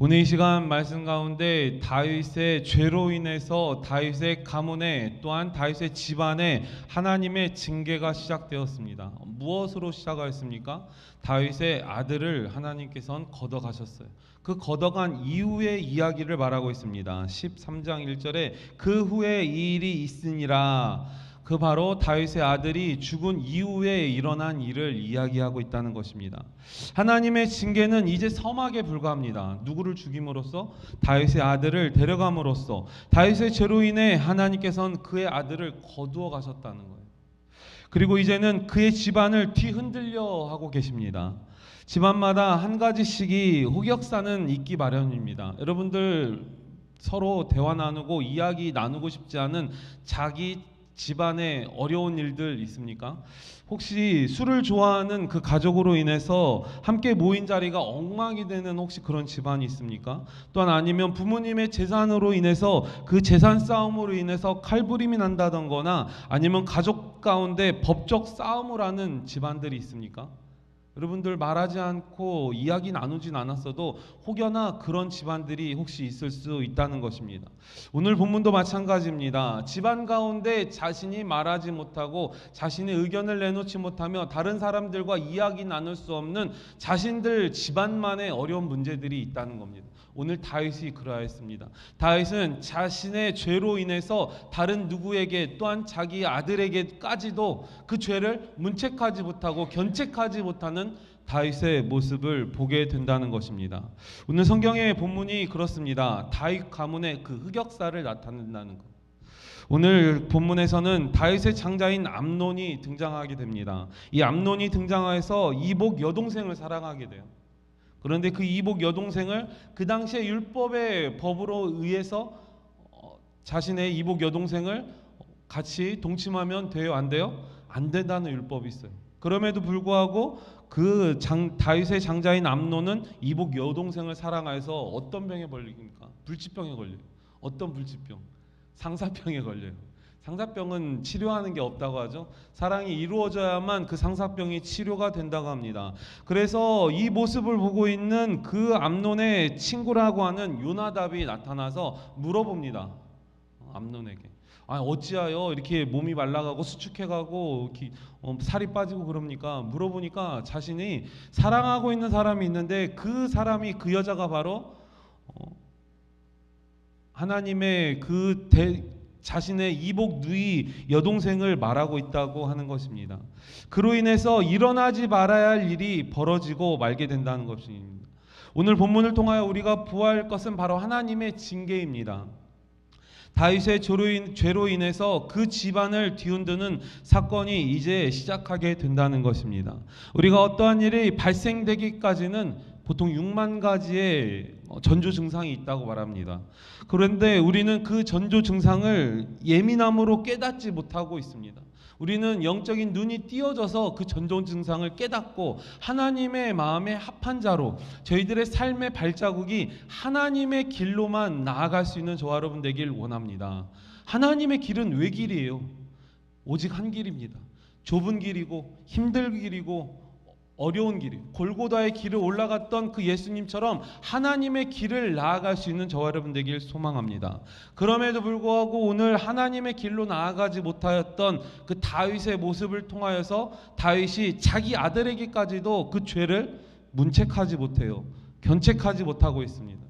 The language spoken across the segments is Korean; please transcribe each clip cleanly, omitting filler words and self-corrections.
오늘 이 시간 말씀 가운데 다윗의 죄로 인해서 다윗의 가문에 또한 다윗의 집안에 하나님의 징계가 시작되었습니다. 무엇으로 시작하였습니까? 다윗의 아들을 하나님께서는 걷어가셨어요. 그 걷어간 이후의 이야기를 말하고 있습니다. 13장 1절에 그 후에 이 일이 있으니라. 그 바로 다윗의 아들이 죽은 이후에 일어난 일을 이야기하고 있다는 것입니다. 하나님의 징계는 이제 서막에 불과합니다. 누구를 죽임으로써? 다윗의 아들을 데려감으로써 다윗의 죄로 인해 하나님께서는 그의 아들을 거두어 가셨다는 거예요. 그리고 이제는 그의 집안을 뒤흔들려 하고 계십니다. 집안마다 한 가지씩이 흑역사는 있기 마련입니다. 여러분들 서로 대화 나누고 이야기 나누고 싶지 않은 자기 집안에 어려운 일들 있습니까? 혹시 술을 좋아하는 그 가족으로 인해서 함께 모인 자리가 엉망이 되는 혹시 그런 집안이 있습니까? 또한 아니면 부모님의 재산으로 인해서 그 재산 싸움으로 인해서 칼부림이 난다던거나 아니면 가족 가운데 법적 싸움을 하는 집안들이 있습니까? 여러분들 말하지 않고 이야기 나누진 않았어도 혹여나 그런 집안들이 혹시 있을 수 있다는 것입니다. 오늘 본문도 마찬가지입니다. 집안 가운데 자신이 말하지 못하고 자신의 의견을 내놓지 못하며 다른 사람들과 이야기 나눌 수 없는 자신들 집안만의 어려운 문제들이 있다는 겁니다. 오늘 다윗이 그러했습니다. 다윗은 자신의 죄로 인해서 다른 누구에게 또한 자기 아들에게까지도 그 죄를 문책하지 못하고 견책하지 못하는 다윗의 모습을 보게 된다는 것입니다. 오늘 성경의 본문이 그렇습니다. 다윗 가문의 그 흑역사를 나타낸다는 것. 오늘 본문에서는 다윗의 장자인 암논이 등장하게 됩니다. 이 암논이 등장해서 이복 여동생을 사랑하게 돼요. 그런데 그 이복 여동생을 그 당시의 율법의 법으로 의해서 자신의 이복 여동생을 같이 동침하면 돼요? 안 돼요? 안 된다는 율법이 있어요. 그럼에도 불구하고 다윗의 장자인 암논은 이복 여동생을 사랑해서 어떤 병에 걸립니까? 불치병에 걸려요. 어떤 불치병? 상사병에 걸려요. 상사병은 치료하는 게 없다고 하죠. 사랑이 이루어져야만 그 상사병이 치료가 된다고 합니다. 그래서 이 모습을 보고 있는 그 암논의 친구라고 하는 요나답이 나타나서 물어봅니다. 암논에게. 어찌하여 이렇게 몸이 말라가고 수축해가고 살이 빠지고 그럽니까? 물어보니까 자신이 사랑하고 있는 사람이 있는데 그 사람이 그 여자가 바로 하나님의 자신의 이복 누이 여동생을 말하고 있다고 하는 것입니다. 그로 인해서 일어나지 말아야 할 일이 벌어지고 말게 된다는 것입니다. 오늘 본문을 통하여 우리가 보아할 것은 바로 하나님의 징계입니다. 다윗의 죄로 인해서 그 집안을 뒤흔드는 사건이 이제 시작하게 된다는 것입니다. 우리가 어떠한 일이 발생되기까지는 보통 6만 가지의 전조 증상이 있다고 말합니다. 그런데 우리는 그 전조 증상을 예민함으로 깨닫지 못하고 있습니다. 우리는 영적인 눈이 띄어져서 그 전조 증상을 깨닫고 하나님의 마음에 합한 자로 저희들의 삶의 발자국이 하나님의 길로만 나아갈 수 있는 저와 여러분 되길 원합니다. 하나님의 길은 왜 길이에요? 오직 한 길입니다. 좁은 길이고 힘든 길이고 어려운 길이, 골고다의 길을 올라갔던 그 예수님처럼 하나님의 길을 나아갈 수 있는 저와 여러분 되길 소망합니다. 그럼에도 불구하고 오늘 하나님의 길로 나아가지 못하였던 그 다윗의 모습을 통하여서 다윗이 자기 아들에게까지도 그 죄를 문책하지 못해요. 견책하지 못하고 있습니다.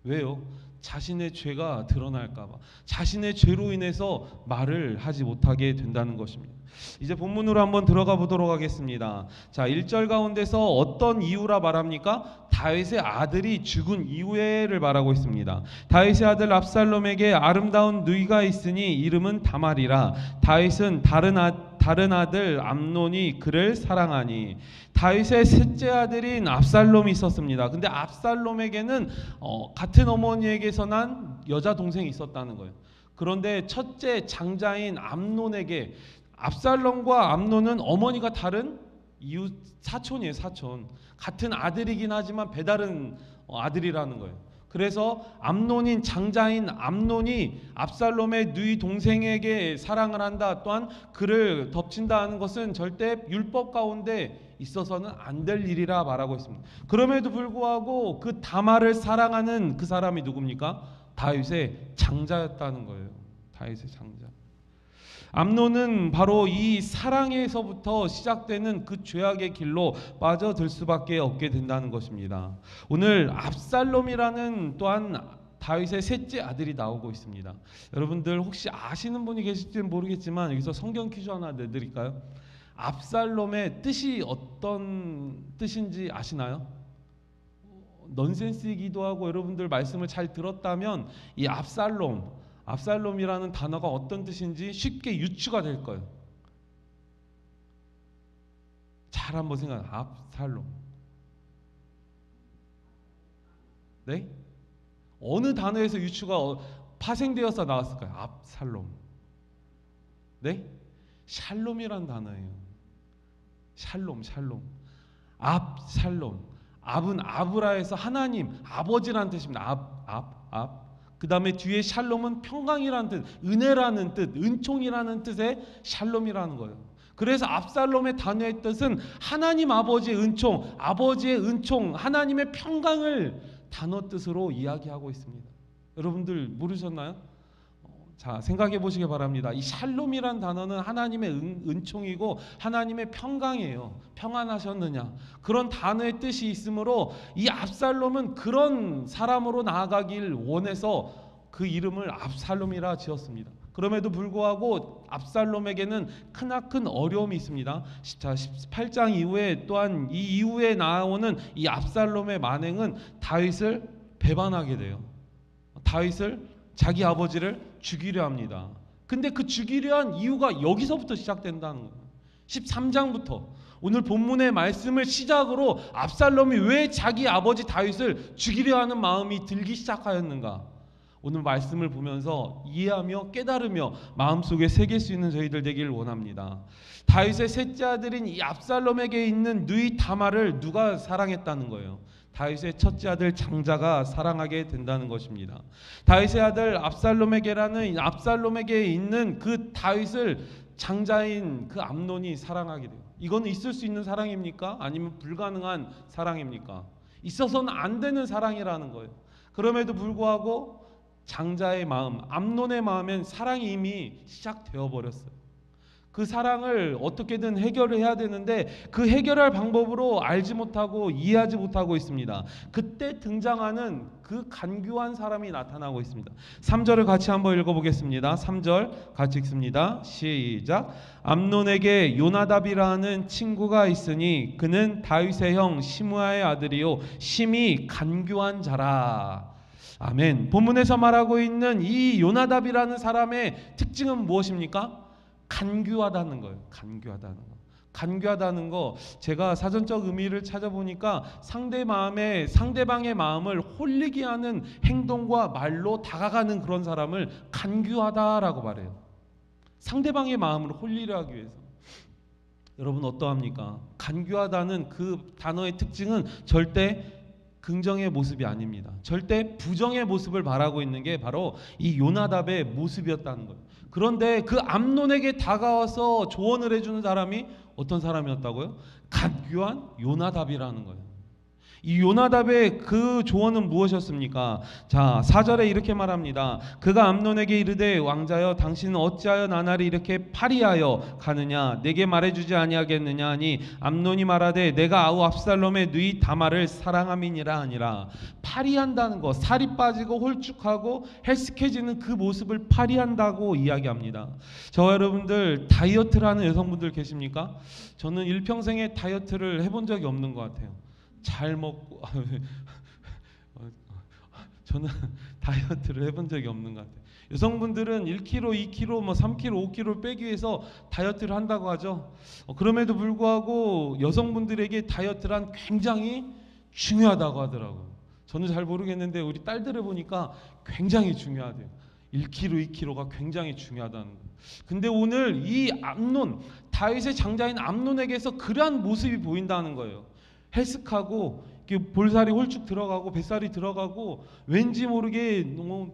왜요? 자신의 죄가 드러날까봐, 자신의 죄로 인해서 말을 하지 못하게 된다는 것입니다. 이제 본문으로 한번 들어가 보도록 하겠습니다. 자, 1절 가운데서 어떤 이유라 말합니까? 다윗의 아들이 죽은 이후에를 말하고 있습니다. 다윗의 아들 압살롬에게 아름다운 누이가 있으니 이름은 다말이라. 다윗은 다른 아들 암논이 그를 사랑하니. 다윗의 셋째 아들인 압살롬이 있었습니다. 근데 압살롬에게는 같은 어머니에게서 난 여자 동생이 있었다는 거예요. 그런데 첫째 장자인 암논에게, 압살롬과 암논은 어머니가 다른 이웃 사촌이에요. 사촌. 같은 아들이긴 하지만 배다른 아들이라는 거예요. 그래서 암논인 장자인 암논이 압살롬의 누이 동생에게 사랑을 한다, 또한 그를 덮친다 하는 것은 절대 율법 가운데 있어서는 안 될 일이라 말하고 있습니다. 그럼에도 불구하고 그 다말을 사랑하는 그 사람이 누굽니까? 다윗의 장자였다는 거예요. 다윗의 장자. 암논은 바로 이 사랑에서부터 시작되는 그 죄악의 길로 빠져들 수밖에 없게 된다는 것입니다. 오늘 압살롬이라는 또한 다윗의 셋째 아들이 나오고 있습니다. 여러분들 혹시 아시는 분이 계실지는 모르겠지만 여기서 성경 퀴즈 하나 내드릴까요? 압살롬의 뜻이 어떤 뜻인지 아시나요? 넌센스이기도 하고 여러분들 말씀을 잘 들었다면 이 압살롬이라는 단어가 어떤 뜻인지 쉽게 유추가 될 거예요. 잘 한번 생각해. 압살롬. 네? 어느 단어에서 유추가 파생되어서 나왔을까요? 압살롬. 네? 샬롬이란 단어예요. 샬롬. 압살롬. 압은 아브라에서 하나님, 아버지라는 뜻입니다. 그 다음에 뒤에 샬롬은 평강이라는 뜻, 은혜라는 뜻, 은총이라는 뜻의 샬롬이라는 거예요. 그래서 압살롬의 단어의 뜻은 하나님 아버지의 은총, 하나님의 평강을 단어 뜻으로 이야기하고 있습니다. 여러분들 모르셨나요? 자, 생각해 보시기 바랍니다. 이 샬롬이란 단어는 하나님의 은총이고 하나님의 평강이에요. 평안하셨느냐, 그런 단어의 뜻이 있으므로 이 압살롬은 그런 사람으로 나아가길 원해서 그 이름을 압살롬이라 지었습니다. 그럼에도 불구하고 압살롬에게는 크나큰 어려움이 있습니다. 자, 18장 이후에 또한 이 이후에 나오는 이 압살롬의 만행은 다윗을 배반하게 돼요. 자기 아버지를 죽이려 합니다. 근데 그 죽이려 한 이유가 여기서부터 시작된다는 거예요. 13장부터 오늘 본문의 말씀을 시작으로 압살롬이 왜 자기 아버지 다윗을 죽이려 하는 마음이 들기 시작하였는가, 오늘 말씀을 보면서 이해하며 깨달으며 마음속에 새길 수 있는 저희들 되기를 원합니다. 다윗의 셋째 아들인 이 압살롬에게 있는 누이 다말을 누가 사랑했다는 거예요? 다윗의 첫째 아들 장자가 사랑하게 된다는 것입니다. 다윗의 아들 압살롬에게 있는 그 다윗을 장자인 그 암논이 사랑하게 돼요. 이건 있을 수 있는 사랑입니까? 아니면 불가능한 사랑입니까? 있어서는 안 되는 사랑이라는 거예요. 그럼에도 불구하고 장자의 마음, 암논의 마음엔 사랑이 이미 시작되어 버렸어요. 그 사랑을 어떻게든 해결을 해야 되는데 그 해결할 방법으로 알지 못하고 이해하지 못하고 있습니다. 그때 등장하는 그 간교한 사람이 나타나고 있습니다. 3절을 같이 한번 읽어보겠습니다. 3절 같이 읽습니다. 시작. 암논에게 요나답이라는 친구가 있으니 그는 다윗의 형 시므아의 아들이요 심히 간교한 자라. 아멘. 본문에서 말하고 있는 이 요나답이라는 사람의 특징은 무엇입니까? 간교하다는 거예요. 간교하다는 거 제가 사전적 의미를 찾아보니까 상대방의 마음을 홀리게 하는 행동과 말로 다가가는 그런 사람을 간교하다라고 말해요. 상대방의 마음을 홀리려 하기 위해서. 여러분 어떠합니까? 간교하다는 그 단어의 특징은 절대 긍정의 모습이 아닙니다. 절대 부정의 모습을 바라고 있는 게 바로 이 요나답의 모습이었다는 거예요. 그런데 그 암논에게 다가와서 조언을 해주는 사람이 어떤 사람이었다고요? 간교한 요나답이라는 거예요. 이 요나답의 그 조언은 무엇이었습니까? 자, 4절에 이렇게 말합니다. 그가 암논에게 이르되 왕자여 당신은 어찌하여 나날이 이렇게 파리하여 가느냐, 내게 말해주지 아니하겠느냐 하니 암논이 말하되 내가 아우 압살롬의 누이 다말을 사랑함이니라 하니라. 파리한다는 거, 살이 빠지고 홀쭉하고 헬스케지는 그 모습을 파리한다고 이야기합니다. 저와 여러분들 다이어트를 하는 여성분들 계십니까? 저는 일평생에 다이어트를 해본 적이 없는 것 같아요. 잘 먹고 저는 다이어트를 해본 적이 없는 것 같아요. 여성분들은 1kg, 2kg, 3kg, 5kg 빼기 위해서 다이어트를 한다고 하죠. 그럼에도 불구하고 여성분들에게 다이어트란 굉장히 중요하다고 하더라고요. 저는 잘 모르겠는데 우리 딸들을 보니까 굉장히 중요하대요. 1kg, 2kg가 굉장히 중요하다는 거예요. 근데 오늘 이 암논, 다윗의 장자인 암논에게서 그러한 모습이 보인다는 거예요. 헬스하고 볼살이 홀쭉 들어가고 뱃살이 들어가고 왠지 모르게 너무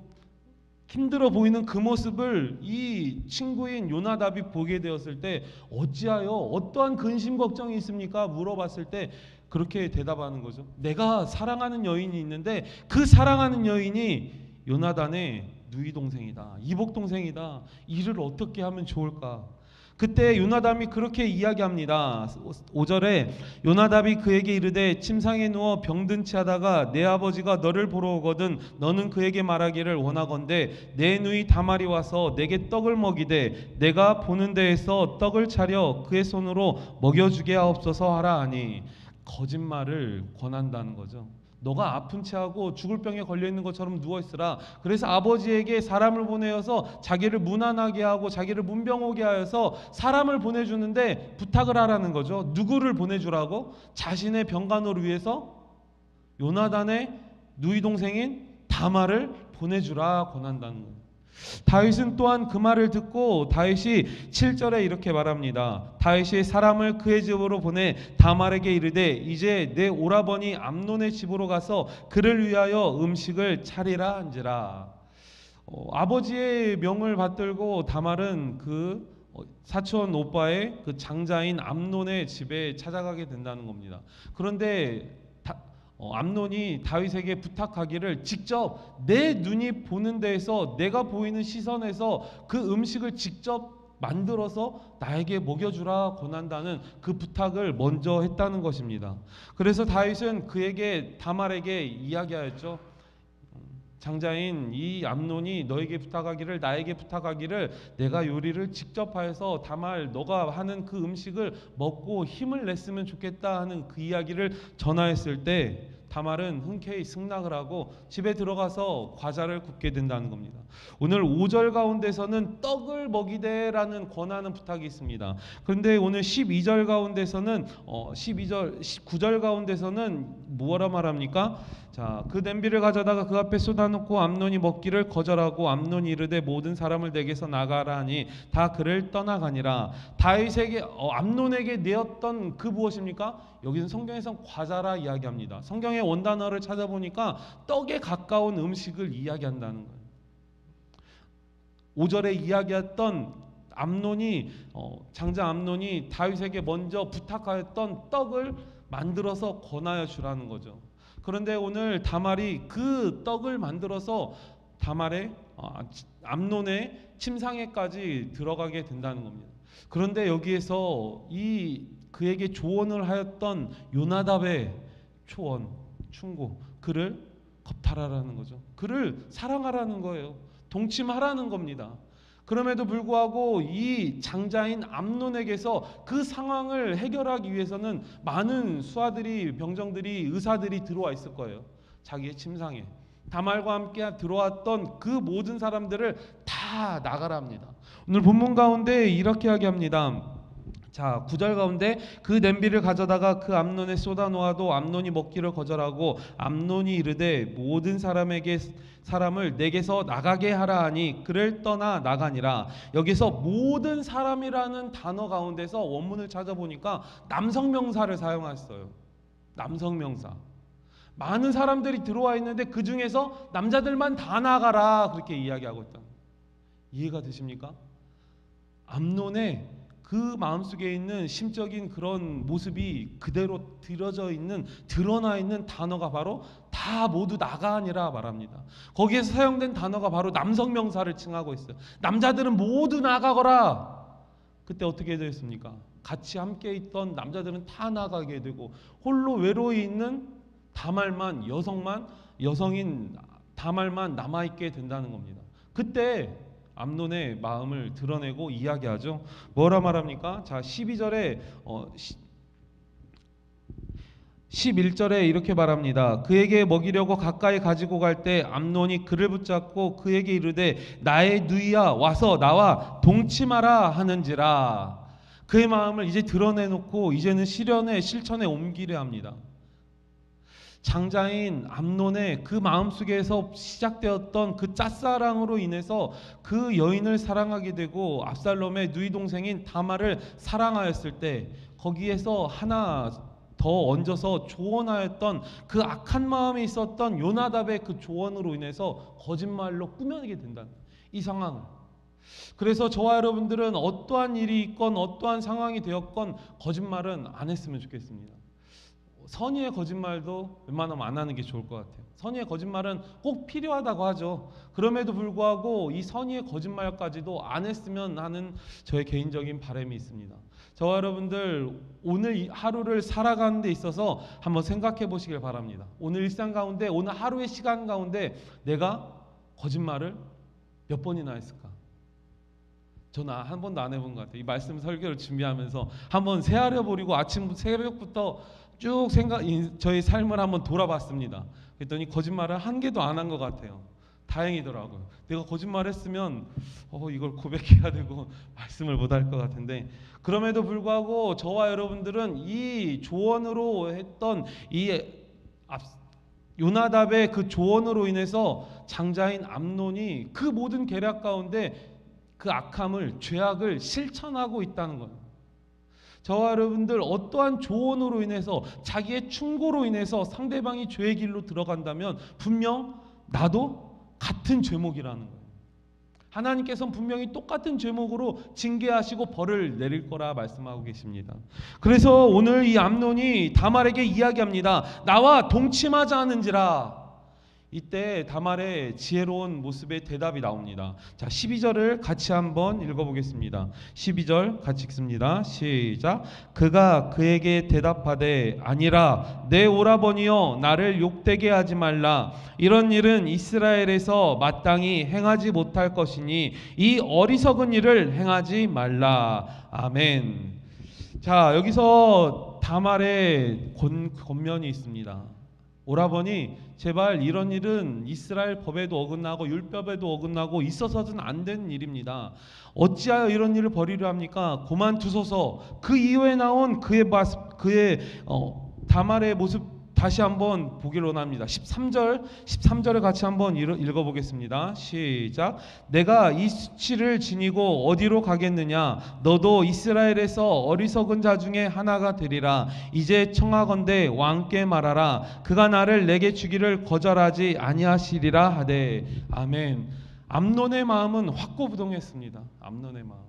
힘들어 보이는 그 모습을 이 친구인 요나답이 보게 되었을 때 어찌하여 어떠한 근심 걱정이 있습니까? 물어봤을 때 그렇게 대답하는 거죠. 내가 사랑하는 여인이 있는데 그 사랑하는 여인이 요나단의 누이 동생이다, 이복 동생이다. 이를 어떻게 하면 좋을까? 그때 요나답이 그렇게 이야기합니다. 5절에 요나답이 그에게 이르되 침상에 누워 병든 채 하다가 내 아버지가 너를 보러 오거든 너는 그에게 말하기를 원하건대 내 누이 다말이 와서 내게 떡을 먹이되 내가 보는 데에서 떡을 차려 그의 손으로 먹여주게 하옵소서 하라 하니 거짓말을 권한다는 거죠. 너가 아픈 채하고 죽을 병에 걸려 있는 것처럼 누워 있으라. 그래서 아버지에게 사람을 보내어서 자기를 문안하게 하고 자기를 문병 오게 하여서 사람을 보내주는데 부탁을 하라는 거죠. 누구를 보내주라고? 자신의 병간호를 위해서 요나단의 누이 동생인 다말을 보내주라 권한다는 거예요. 다윗은 또한 그 말을 듣고 다윗이 7절에 이렇게 말합니다. 다윗이 사람을 그의 집으로 보내 다말에게 이르되 이제 내 오라버니 암논의 집으로 가서 그를 위하여 음식을 차리라 한지라. 아버지의 명을 받들고 다말은 그 사촌 오빠의 그 장자인 암논의 집에 찾아가게 된다는 겁니다. 그런데 암논이 다윗에게 부탁하기를 직접 내 눈이 보는 데에서 내가 보이는 시선에서 그 음식을 직접 만들어서 나에게 먹여주라 권한다는 그 부탁을 먼저 했다는 것입니다. 그래서 다윗은 그에게 다말에게 이야기하였죠. 장자인 이 암논이 너에게 부탁하기를 나에게 부탁하기를 내가 요리를 직접 하여서 다말 너가 하는 그 음식을 먹고 힘을 냈으면 좋겠다 하는 그 이야기를 전하였을 때 다말은 흔쾌히 승낙을 하고 집에 들어가서 과자를 굽게 된다는 겁니다. 오늘 5절 가운데서는 떡을 먹이되라는 권하는 부탁이 있습니다. 그런데 오늘 12절 가운데서는 19절 가운데서는 뭐라 말합니까? 자, 그 냄비를 가져다가 그 앞에 쏟아놓고 암논이 먹기를 거절하고 암논이 이르되 모든 사람을 내게서 나가라 하니 다 그를 떠나가니라. 다윗에게 암논에게 내었던 그 무엇입니까? 여기는 성경에서 과자라 이야기합니다. 성경의 원단어를 찾아보니까 떡에 가까운 음식을 이야기한다는 거예요. 5절에 이야기했던 암논이 장자 암논이 다윗에게 먼저 부탁하였던 떡을 만들어서 권하여 주라는 거죠. 그런데 오늘 다말이 그 떡을 만들어서 암논의 침상에까지 들어가게 된다는 겁니다. 그런데 여기에서 그에게 조언을 하였던 요나답의 초언, 충고, 그를 겁탈하라는 거죠. 그를 사랑하라는 거예요. 동침하라는 겁니다. 그럼에도 불구하고 이 장자인 암논에게서 그 상황을 해결하기 위해서는 많은 수하들이, 병정들이, 의사들이 들어와 있을 거예요. 자기의 침상에 다말과 함께 들어왔던 그 모든 사람들을 다 나가라 합니다. 오늘 본문 가운데 이렇게 이야기합니다. 자, 9절 가운데 그 냄비를 가져다가 그 암논에 쏟아 놓아도 암논이 먹기를 거절하고 암논이 이르되 모든 사람을 내게서 나가게 하라 하니 그를 떠나 나가니라. 여기서 모든 사람이라는 단어 가운데서 원문을 찾아보니까 남성명사를 사용했어요. 남성명사. 많은 사람들이 들어와 있는데 그 중에서 남자들만 다 나가라 그렇게 이야기하고 있다. 이해가 되십니까? 암논의 그 마음속에 있는 심적인 그런 모습이 그대로 드러나 있는 단어가 바로 다 모두 나가니라 말합니다. 거기에서 사용된 단어가 바로 남성명사를 칭하고 있어요. 남자들은 모두 나가거라. 그때 어떻게 되었습니까? 같이 함께 있던 남자들은 다 나가게 되고 홀로 외로이 있는 여성인 다말만 남아있게 된다는 겁니다. 그때 암논의 마음을 드러내고 이야기하죠. 뭐라 말합니까? 자, 12절에 11절에 이렇게 말합니다. 그에게 먹이려고 가까이 가지고 갈 때 암논이 그를 붙잡고 그에게 이르되 나의 누이야 와서 나와 동침하라 하는지라. 그의 마음을 이제 드러내놓고 이제는 실천에 옮기려 합니다. 장자인 암논의 그 마음속에서 시작되었던 그 짝사랑으로 인해서 그 여인을 사랑하게 되고 압살롬의 누이 동생인 다말을 사랑하였을 때 거기에서 하나 더 얹어서 조언하였던 그 악한 마음이 있었던 요나답의 그 조언으로 인해서 거짓말로 꾸며내게 된다는 이 상황을. 그래서 저와 여러분들은 어떠한 일이 있건 어떠한 상황이 되었건 거짓말은 안 했으면 좋겠습니다. 선의의 거짓말도 웬만하면 안 하는 게 좋을 것 같아요. 선의의 거짓말은 꼭 필요하다고 하죠. 그럼에도 불구하고 이 선의의 거짓말까지도 안 했으면 하는 저의 개인적인 바람이 있습니다. 저와 여러분들 오늘 이 하루를 살아가는 데 있어서 한번 생각해 보시길 바랍니다. 오늘 일상 가운데, 오늘 하루의 시간 가운데 내가 거짓말을 몇 번이나 했을까? 저는 한 번도 안 해본 것 같아요. 이 말씀 설교를 준비하면서 한번 새하려 버리고 아침 새벽부터 쭉 저희 삶을 한번 돌아봤습니다. 그랬더니 거짓말을 한 개도 안 한 것 같아요. 다행이더라고요. 내가 거짓말했으면 이걸 고백해야 되고 말씀을 못 할 것 같은데, 그럼에도 불구하고 저와 여러분들은 이 조언으로 했던 요나답의 그 조언으로 인해서 장자인 암논이 그 모든 계략 가운데 그 악함을, 죄악을 실천하고 있다는 거예요. 저와 여러분들 어떠한 조언으로 인해서, 자기의 충고로 인해서 상대방이 죄의 길로 들어간다면 분명 나도 같은 죄목이라는 거예요. 하나님께서는 분명히 똑같은 죄목으로 징계하시고 벌을 내릴 거라 말씀하고 계십니다. 그래서 오늘 이 암논이 다말에게 이야기합니다. 나와 동침하자 하는지라. 이때 다말의 지혜로운 모습의 대답이 나옵니다. 자, 12절을 같이 한번 읽어보겠습니다. 12절 같이 읽습니다. 시작. 그가 그에게 대답하되 아니라 내 오라버니여 나를 욕되게 하지 말라. 이런 일은 이스라엘에서 마땅히 행하지 못할 것이니 이 어리석은 일을 행하지 말라. 아멘. 자, 여기서 다말의 권면이 있습니다. 오라버니, 제발 이런 일은 이스라엘 법에도 어긋나고 율법에도 어긋나고 있어서는 안 되는 일입니다. 어찌하여 이런 일을 벌이려 합니까? 그만두소서. 그 이후에 나온 그의 다말의 모습 다시 한번 보기를 원합니다. 13절을 같이 한번 읽어보겠습니다. 시작. 내가 이 수치를 지니고 어디로 가겠느냐? 너도 이스라엘에서 어리석은 자 중에 하나가 되리라. 이제 청하건대 왕께 말하라. 그가 나를 내게 주기를 거절하지 아니하시리라 하되. 아멘. 암논의 마음은 확고부동했습니다. 암논의 마음.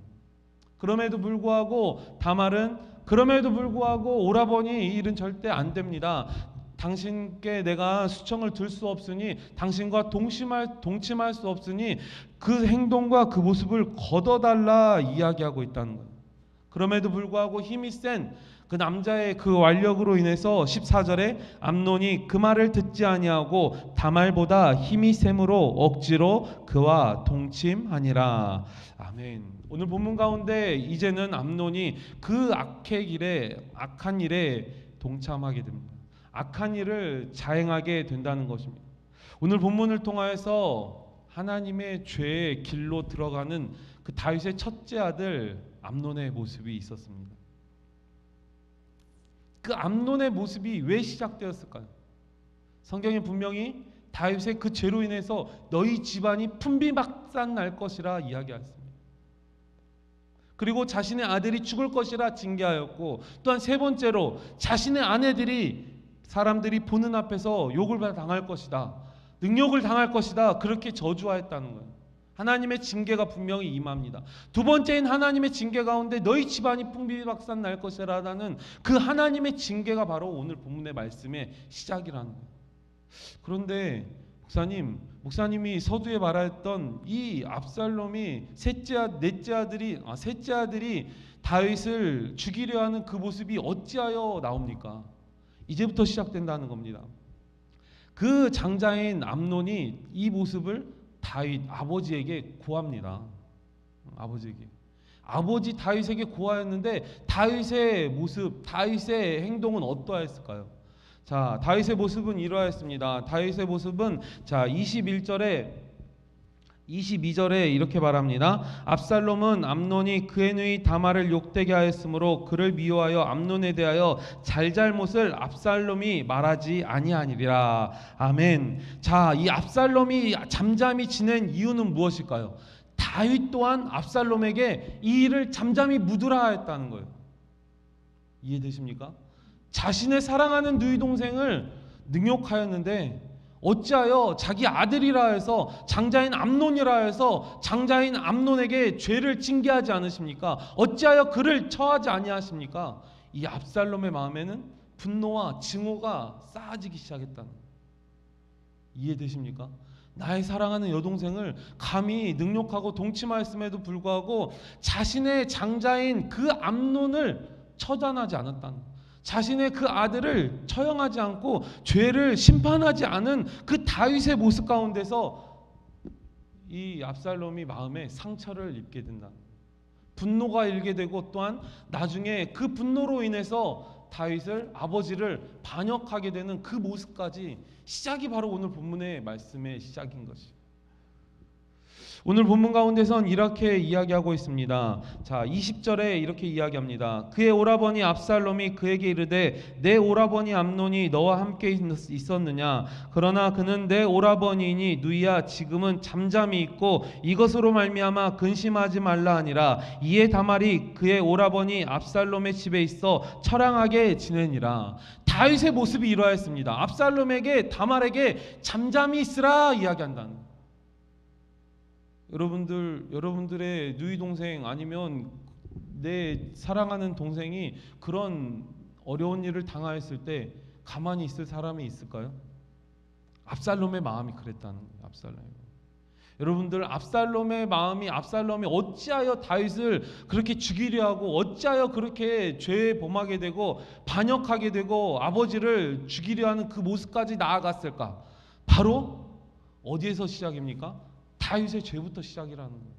그럼에도 불구하고 다말은 오라버니 이 일은 절대 안 됩니다. 당신께 내가 수청을 들 수 없으니, 당신과 동침할 수 없으니 그 행동과 그 모습을 걷어달라 이야기하고 있다는 거예요. 그럼에도 불구하고 힘이 센 그 남자의 그 완력으로 인해서 14절에 암논이 그 말을 듣지 아니하고 다말보다 힘이 셈으로 억지로 그와 동침하니라. 아멘. 오늘 본문 가운데 이제는 암논이 그 악한 일에 동참하게 됩니다. 악한 일을 자행하게 된다는 것입니다. 오늘 본문을 통하여서 하나님의 죄의 길로 들어가는 그 다윗의 첫째 아들 암논의 모습이 있었습니다. 그 암논의 모습이 왜 시작되었을까요? 성경에 분명히 다윗의 그 죄로 인해서 너희 집안이 풍비박산 날 것이라 이야기했습니다. 그리고 자신의 아들이 죽을 것이라 징계하였고, 또한 세 번째로 자신의 아내들이 사람들이 보는 앞에서 욕을 당할 것이다, 능욕을 당할 것이다, 그렇게 저주하였다는 거예요. 하나님의 징계가 분명히 임합니다. 두 번째인 하나님의 징계 가운데 너희 집안이 풍비박산 날 것이라는 그 하나님의 징계가 바로 오늘 본문의 말씀의 시작이라는 거예요. 그런데 목사님이 서두에 말했던 이 압살롬이 셋째 아들이 다윗을 죽이려 하는 그 모습이 어찌하여 나옵니까? 이제부터 시작된다는 겁니다. 그 장자인 암논이 이 모습을 다윗 아버지에게 고합니다. 아버지 다윗에게 고하였는데 다윗의 모습, 다윗의 행동은 어떠했을까요? 자, 다윗의 모습은 이러했습니다. 다윗의 모습은 22절에 이렇게 말합니다. 압살롬은 암논이 그의 누이 다말을 욕되게 하였으므로 그를 미워하여 암논에 대하여 잘잘못을 압살롬이 말하지 아니하니라. 아멘. 자, 이 압살롬이 잠잠히 지낸 이유는 무엇일까요? 다윗 또한 압살롬에게 이 일을 잠잠히 묻으라 했다는 거예요. 이해되십니까? 자신의 사랑하는 누이 동생을 능욕하였는데 어찌하여 자기 아들이라 해서 장자인 암논이라 해서 장자인 암논에게 죄를 징계하지 않으십니까? 어찌하여 그를 처하지 아니하십니까? 이 압살롬의 마음에는 분노와 증오가 쌓아지기 시작했다는 거예요. 이해되십니까? 나의 사랑하는 여동생을 감히 능욕하고 동침하였음에도 불구하고 자신의 장자인 그 암논을 처단하지 않았다는 거예요. 자신의 그 아들을 처형하지 않고 죄를 심판하지 않은 그 다윗의 모습 가운데서 이 압살롬이 마음에 상처를 입게 된다. 분노가 일게 되고 또한 나중에 그 분노로 인해서 다윗을 아버지를 반역하게 되는 그 모습까지 시작이 바로 오늘 본문의 말씀의 시작인 것이죠. 오늘 본문 가운데선 이렇게 이야기하고 있습니다. 자, 20절에 이렇게 이야기합니다. 그의 오라버니 압살롬이 그에게 이르되 내 오라버니 암논이 너와 함께 있었느냐? 그러나 그는 내 오라버니이니 누이야 지금은 잠잠히 있고 이것으로 말미암아 근심하지 말라 하니라. 이에 다말이 그의 오라버니 압살롬의 집에 있어 처량하게 지내니라. 다윗의 모습이 이러했습니다. 압살롬에게 다말에게 잠잠히 있으라 이야기한다는 거예요. 여러분들의 누이 동생 아니면 내 사랑하는 동생이 그런 어려운 일을 당하였을 때 가만히 있을 사람이 있을까요? 압살롬의 마음이 그랬다는 거예요. 여러분들, 압살롬의 마음이, 압살롬이 어찌하여 다윗을 그렇게 죽이려 하고 어찌하여 그렇게 죄에 범하게 되고 반역하게 되고 아버지를 죽이려 하는 그 모습까지 나아갔을까? 바로 어디에서 시작입니까? 다윗의 죄부터 시작이라는 거예요.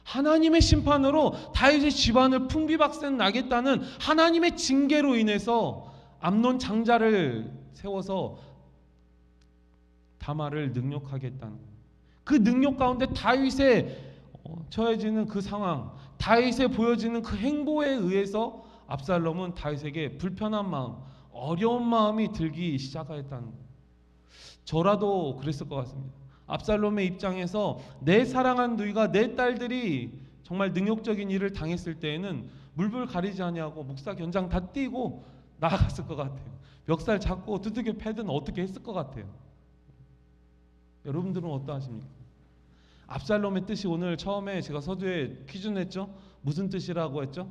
하나님의 심판으로 다윗의 집안을 풍비박산 나겠다는 하나님의 징계로 인해서 암논 장자를 세워서 다말을 능욕하겠다는 거예요. 그 능욕 가운데 다윗의 처해지는 그 상황, 다윗의 보여지는 그 행보에 의해서 압살롬은 다윗에게 불편한 마음, 어려운 마음이 들기 시작하였다는 거예요. 저라도 그랬을 것 같습니다. 압살롬의 입장에서 내 사랑한 누이가, 내 딸들이 정말 능욕적인 일을 당했을 때에는 물불 가리지 아니하고 묵사 견장 다 띄고 나아갔을 것 같아요. 멱살 잡고 두들겨 패든 어떻게 했을 것 같아요. 여러분들은 어떠하십니까? 압살롬의 뜻이 오늘 처음에 제가 서두에 퀴즈 냈죠? 무슨 뜻이라고 했죠?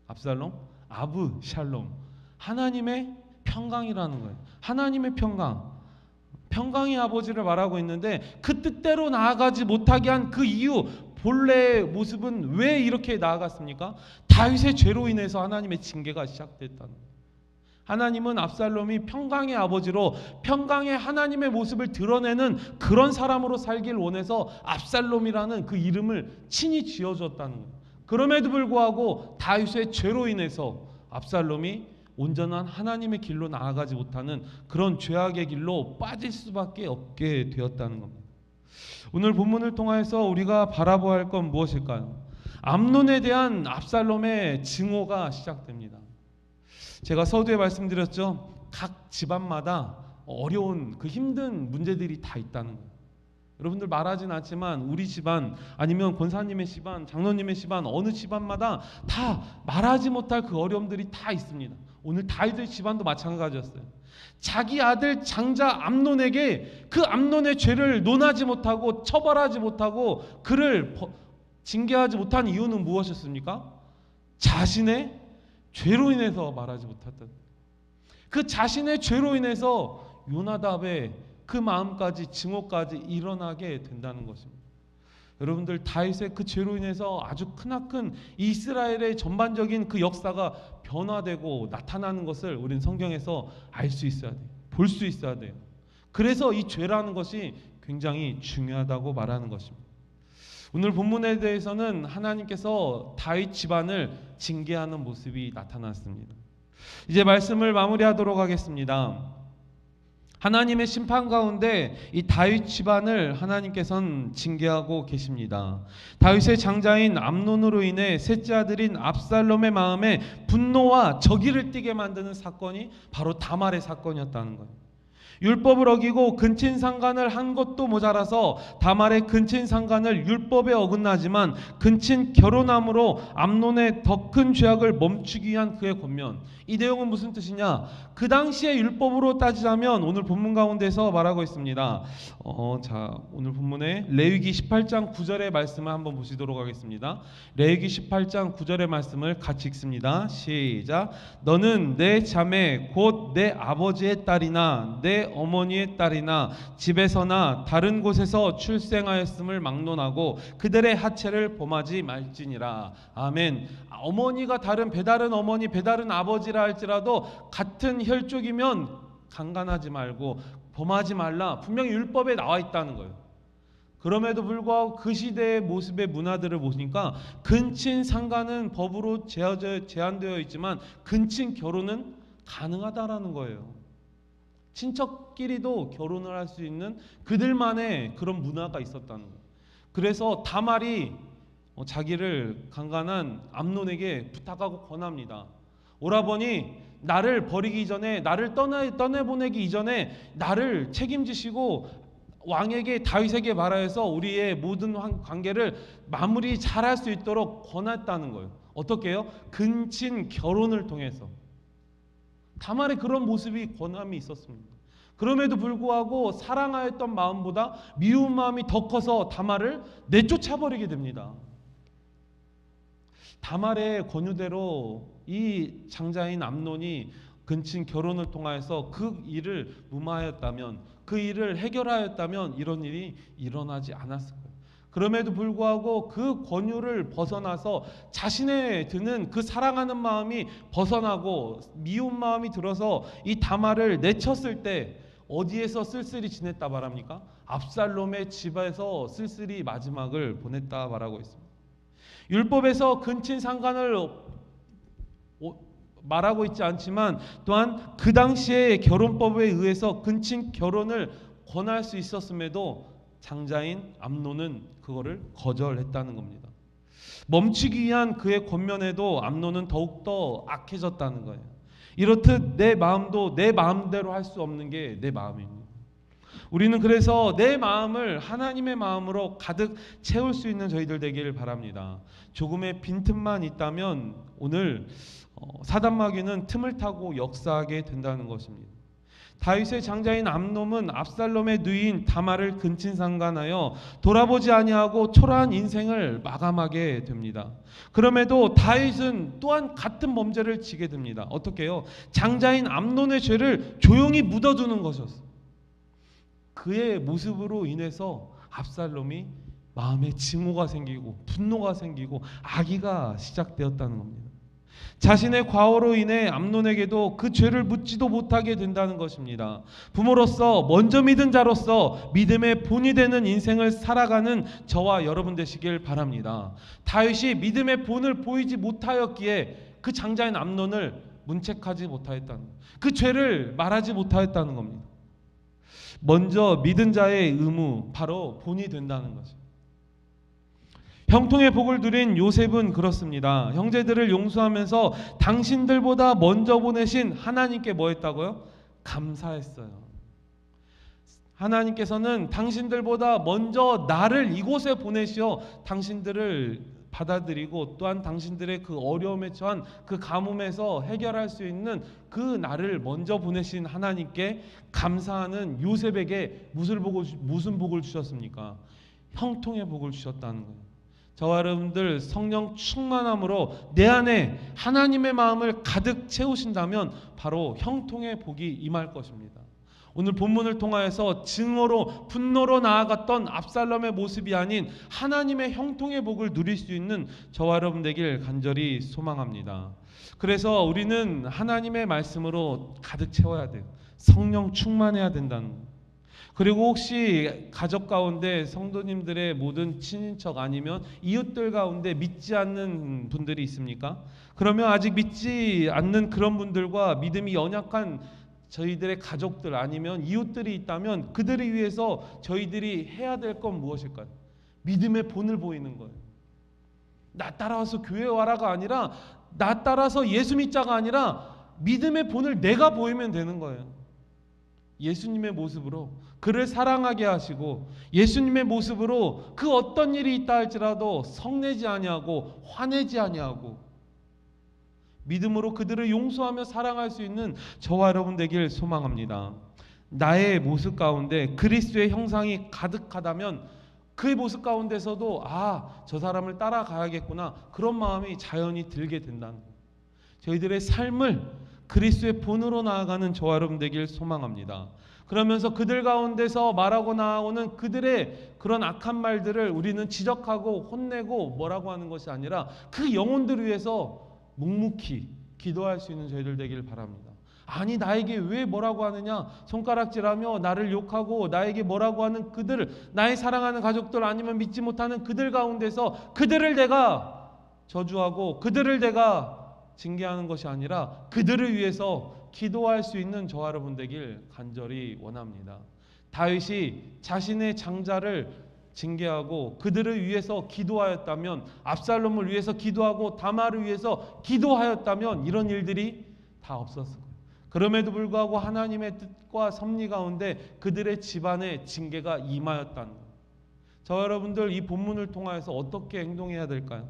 압살롬? 아브 샬롬. 하나님의 평강이라는 거예요. 하나님의 평강. 평강의 아버지를 말하고 있는데 그 뜻대로 나아가지 못하게 한 그 이유, 본래의 모습은 왜 이렇게 나아갔습니까? 다윗의 죄로 인해서 하나님의 징계가 시작됐다는 거예요. 하나님은 압살롬이 평강의 아버지로 평강의 하나님의 모습을 드러내는 그런 사람으로 살길 원해서 압살롬이라는 그 이름을 친히 지어줬다는 거예요. 그럼에도 불구하고 다윗의 죄로 인해서 압살롬이 온전한 하나님의 길로 나아가지 못하는 그런 죄악의 길로 빠질 수밖에 없게 되었다는 겁니다. 오늘 본문을 통해서 우리가 바라보아야 할 건 무엇일까요? 암논에 대한 압살롬의 증오가 시작됩니다. 제가 서두에 말씀드렸죠. 각 집안마다 어려운 그 힘든 문제들이 다 있다는 거예요. 여러분들 말하진 않지만 우리 집안 아니면 권사님의 집안, 장로님의 집안, 어느 집안마다 다 말하지 못할 그 어려움들이 다 있습니다. 오늘 다윗의 집안도 마찬가지였어요. 자기 아들 장자 암논에게 그 암논의 죄를 논하지 못하고 처벌하지 못하고 그를 징계하지 못한 이유는 무엇이었습니까? 자신의 죄로 인해서 말하지 못했던, 그 자신의 죄로 인해서 요나답의 그 마음까지 증오까지 일어나게 된다는 것입니다. 여러분들, 다윗의 그 죄로 인해서 아주 크나큰 이스라엘의 전반적인 그 역사가 변화되고 나타나는 것을 우리는 성경에서 알 수 있어야 돼요. 볼 수 있어야 돼요. 그래서 이 죄라는 것이 굉장히 중요하다고 말하는 것입니다. 오늘 본문에 대해서는 하나님께서 다윗 집안을 징계하는 모습이 나타났습니다. 이제 말씀을 마무리하도록 하겠습니다. 하나님의 심판 가운데 이 다윗 집안을 하나님께서는 징계하고 계십니다. 다윗의 장자인 암논으로 인해 셋째 아들인 압살롬의 마음에 분노와 적의를 띠게 만드는 사건이 바로 다말의 사건이었다는 거예요. 율법을 어기고 근친상간을 한 것도 모자라서 다말의 근친상간을 율법에 어긋나지만 근친 결혼함으로 암논의 더 큰 죄악을 멈추기 위한 그의 권면. 이 내용은 무슨 뜻이냐? 그 당시에 율법으로 따지자면 오늘 본문 가운데서 말하고 있습니다. 자, 오늘 본문에 레위기 18장 9절의 말씀을 한번 보시도록 하겠습니다. 레위기 18장 9절의 말씀을 같이 읽습니다. 시작. 너는 내 자매 곧 내 아버지의 딸이나 내 어머니의 딸이나 집에서나 다른 곳에서 출생하였음을 막론하고 그들의 하체를 범하지 말지니라. 아멘. 어머니가 배다른 어머니, 배다른 아버지라 할지라도 같은 혈족이면 강간하지 말고 범하지 말라. 분명히 율법에 나와 있다는 거예요. 그럼에도 불구하고 그 시대의 모습의 문화들을 보니까 근친 상간은 법으로 제한되어 있지만 근친 결혼은 가능하다라는 거예요. 친척끼리도 결혼을 할 수 있는 그들만의 그런 문화가 있었다는 거예요. 그래서 다말이 자기를 강간한 암논에게 부탁하고 권합니다. 오라버니, 나를 버리기 전에, 나를 떠내보내기 이전에 나를 책임지시고 왕에게, 다윗에게 말하여서 우리의 모든 관계를 마무리 잘할 수 있도록 권했다는 거예요. 어떻게 해요? 근친 결혼을 통해서. 다말의 그런 모습이, 권함이 있었습니다. 그럼에도 불구하고 사랑하였던 마음보다 미운 마음이 더 커서 다말을 내쫓아버리게 됩니다. 다말의 권유대로 이 장자인 암논이 근친 결혼을 통하여서 그 일을 무마하였다면, 그 일을 해결하였다면 이런 일이 일어나지 않았을 거예요. 그럼에도 불구하고 그 권유를 벗어나서 자신의 드는 그 사랑하는 마음이 벗어나고 미운 마음이 들어서 이 다말을 내쳤을 때 어디에서 쓸쓸히 지냈다 말합니까? 압살롬의 집에서 쓸쓸히 마지막을 보냈다 말하고 있습니다. 율법에서 근친 상간을 말하고 있지 않지만 또한 그 당시의 결혼법에 의해서 근친 결혼을 권할 수 있었음에도 장자인 암논은 그거를 거절했다는 겁니다. 멈추기 위한 그의 권면에도 암논은 더욱더 악해졌다는 거예요. 이렇듯 내 마음도 내 마음대로 할 수 없는 게 내 마음입니다. 우리는 그래서 내 마음을 하나님의 마음으로 가득 채울 수 있는 저희들 되기를 바랍니다. 조금의 빈틈만 있다면 오늘 사단마귀는 틈을 타고 역사하게 된다는 것입니다. 다윗의 장자인 암논은 압살롬의 누이인 다말을 근친상간하여 돌아보지 아니하고 초라한 인생을 마감하게 됩니다. 그럼에도 다윗은 또한 같은 범죄를 지게 됩니다. 어떻게 해요? 장자인 암논의 죄를 조용히 묻어두는 것이었어요. 그의 모습으로 인해서 압살롬이 마음에 증오가 생기고 분노가 생기고 악의가 시작되었다는 겁니다. 자신의 과오로 인해 암논에게도 그 죄를 묻지도 못하게 된다는 것입니다. 부모로서 먼저 믿은 자로서 믿음의 본이 되는 인생을 살아가는 저와 여러분 되시길 바랍니다. 다윗이 믿음의 본을 보이지 못하였기에 그 장자인 암논을 문책하지 못하였다는, 그 죄를 말하지 못하였다는 겁니다. 먼저 믿은 자의 의무, 바로 본이 된다는 거죠. 형통의 복을 누린 요셉은 그렇습니다. 형제들을 용서하면서 당신들보다 먼저 보내신 하나님께 뭐 했다고요? 감사했어요. 하나님께서는 당신들보다 먼저 나를 이곳에 보내시어 당신들을 받아들이고 또한 당신들의 그 어려움에 처한 그 가뭄에서 해결할 수 있는 그 나를 먼저 보내신 하나님께 감사하는 요셉에게 무슨 복을 주셨습니까? 형통의 복을 주셨다는 거예요. 저와 여러분들 성령 충만함으로 내 안에 하나님의 마음을 가득 채우신다면 바로 형통의 복이 임할 것입니다. 오늘 본문을 통하여서 증오로 분노로 나아갔던 압살롬의 모습이 아닌 하나님의 형통의 복을 누릴 수 있는 저와 여러분 되길 간절히 소망합니다. 그래서 우리는 하나님의 말씀으로 가득 채워야 돼요. 성령 충만해야 된다는 거예요. 그리고 혹시 가족 가운데 성도님들의 모든 친인척 아니면 이웃들 가운데 믿지 않는 분들이 있습니까? 그러면 아직 믿지 않는 그런 분들과 믿음이 연약한 저희들의 가족들 아니면 이웃들이 있다면 그들을 위해서 저희들이 해야 될 건 무엇일까요? 믿음의 본을 보이는 거예요. 나 따라와서 교회 와라가 아니라, 나 따라서 예수 믿자가 아니라 믿음의 본을 내가 보이면 되는 거예요. 예수님의 모습으로 그를 사랑하게 하시고 예수님의 모습으로 그 어떤 일이 있다 할지라도 성내지 아니하고 화내지 아니하고 믿음으로 그들을 용서하며 사랑할 수 있는 저와 여러분 되길 소망합니다. 나의 모습 가운데 그리스도의 형상이 가득하다면 그 모습 가운데서도 저 사람을 따라가야겠구나 그런 마음이 자연히 들게 된다는 거예요. 저희들의 삶을 그리스도의 본으로 나아가는 저와 여러분 되길 소망합니다. 그러면서 그들 가운데서 말하고 나오는 그들의 그런 악한 말들을 우리는 지적하고 혼내고 뭐라고 하는 것이 아니라 그 영혼들을 위해서 묵묵히 기도할 수 있는 저희들 되길 바랍니다. 아니 나에게 왜 뭐라고 하느냐 손가락질하며 나를 욕하고 나에게 뭐라고 하는 그들을 나의 사랑하는 가족들 아니면 믿지 못하는 그들 가운데서 그들을 내가 저주하고 그들을 내가 징계하는 것이 아니라 그들을 위해서 기도할 수 있는 저와 여러분 되길 간절히 원합니다. 다윗이 자신의 장자를 징계하고 그들을 위해서 기도하였다면 압살롬을 위해서 기도하고 다말을 위해서 기도하였다면 이런 일들이 다 없었을 거예요. 그럼에도 불구하고 하나님의 뜻과 섭리 가운데 그들의 집안에 징계가 임하였다는 거예요. 저와 여러분들 이 본문을 통하여서 어떻게 행동해야 될까요?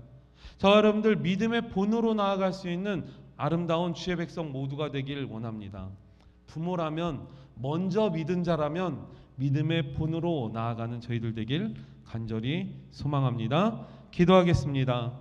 저와 여러분들 믿음의 본으로 나아갈 수 있는 아름다운 주의 백성 모두가 되길 원합니다. 부모라면 먼저 믿은 자라면 믿음의 본으로 나아가는 저희들 되길 간절히 소망합니다. 기도하겠습니다.